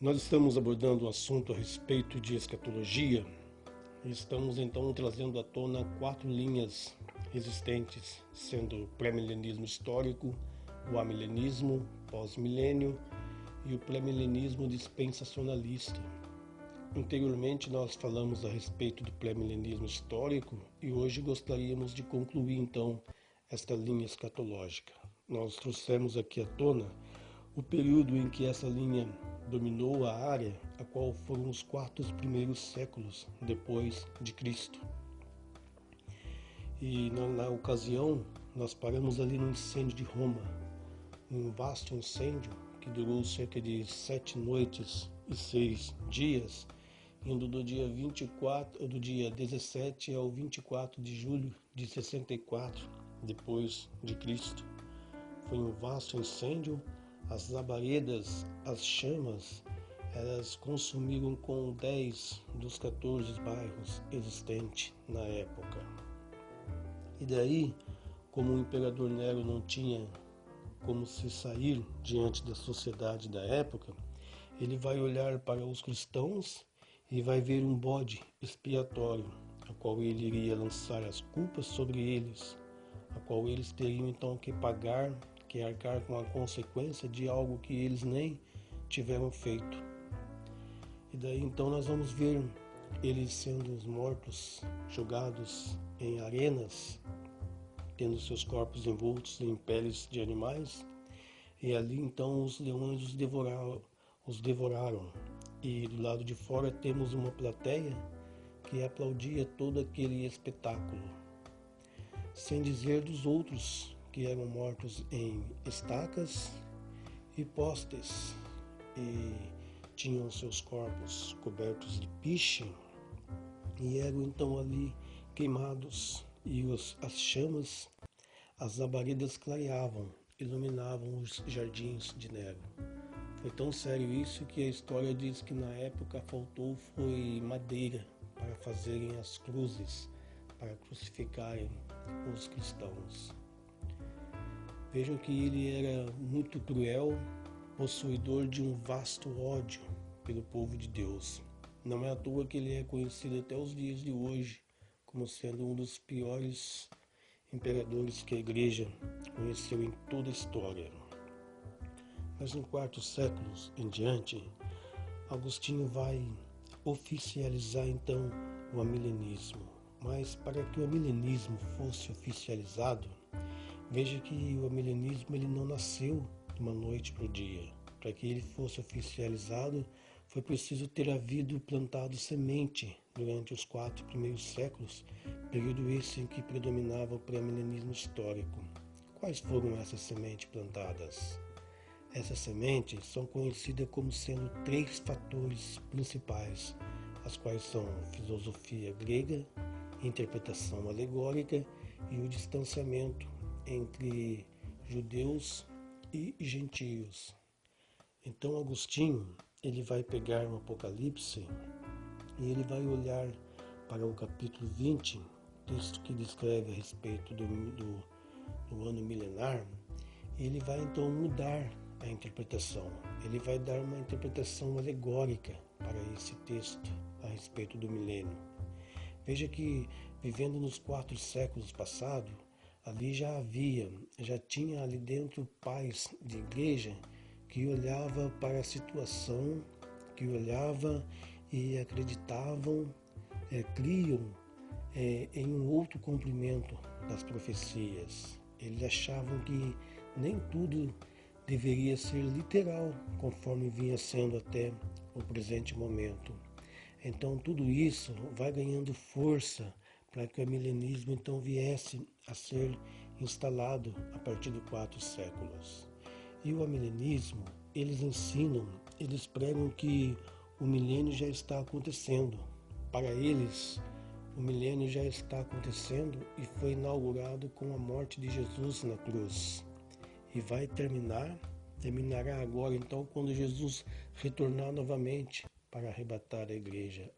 Nós estamos abordando o assunto a respeito de escatologia e estamos então trazendo à tona 4 linhas existentes, sendo o pré-milenismo histórico, o amilenismo, pós-milênio e o pré-milenismo dispensacionalista. Anteriormente nós falamos a respeito do pré-milenismo histórico e hoje gostaríamos de concluir então esta linha escatológica. Nós trouxemos aqui à tona o período em que essa linha dominou a área, a qual foram os 4 primeiros séculos depois de Cristo. E na ocasião nós paramos ali no incêndio de Roma, um vasto incêndio que durou cerca de 7 noites e 6 dias, indo do dia 17 ao 24 de julho de 64 depois de Cristo. Foi um vasto incêndio. As labaredas, as chamas, elas consumiram com 10 dos 14 bairros existentes na época. E daí, como o imperador Nero não tinha como se sair diante da sociedade da época, ele vai olhar para os cristãos e vai ver um bode expiatório, a qual ele iria lançar as culpas sobre eles, a qual eles teriam então que pagar, que arcar com a consequência de algo que eles nem tiveram feito. E daí então nós vamos ver eles sendo mortos, jogados em arenas, tendo seus corpos envoltos em peles de animais, e ali então os leões os devoraram. E do lado de fora temos uma plateia que aplaudia todo aquele espetáculo, sem dizer dos outros que eram mortos em estacas e postes e tinham seus corpos cobertos de piche e eram então ali queimados, e as chamas, as labaredas clareavam, iluminavam os jardins de Nero. Foi tão sério isso que a história diz que na época faltou foi madeira para fazerem as cruzes, para crucificarem os cristãos. Vejam que ele era muito cruel, possuidor de um vasto ódio pelo povo de Deus. Não é à toa que ele é conhecido até os dias de hoje como sendo um dos piores imperadores que a igreja conheceu em toda a história. Mas no 4º século em diante, Agostinho vai oficializar então o amilenismo. Mas para que o amilenismo fosse oficializado, veja que o amilenismo ele não nasceu de uma noite para o dia. Para que ele fosse oficializado, foi preciso ter havido plantado semente durante os 4 primeiros séculos, período esse em que predominava o pré-milenismo histórico. Quais foram essas sementes plantadas? Essas sementes são conhecidas como sendo 3 fatores principais, as quais são filosofia grega, interpretação alegórica e o distanciamento entre judeus e gentios. Então Agostinho, ele vai pegar o Apocalipse e ele vai olhar para o capítulo 20, texto que descreve a respeito do ano milenar, e ele vai então mudar a interpretação. Ele vai dar uma interpretação alegórica para esse texto a respeito do milênio. Veja que, vivendo nos 4 séculos passados, ali já tinha ali dentro pais de igreja que olhava para a situação, que olhava e acreditavam, criam em um outro cumprimento das profecias. Eles achavam que nem tudo deveria ser literal, conforme vinha sendo até o presente momento. Então tudo isso vai ganhando força para que o milenismo então viesse a ser instalado a partir de 4 séculos. E o amilenismo, eles ensinam, eles pregam que o milênio já está acontecendo. Para eles, o milênio já está acontecendo e foi inaugurado com a morte de Jesus na cruz. E vai terminará agora então quando Jesus retornar novamente para arrebatar a igreja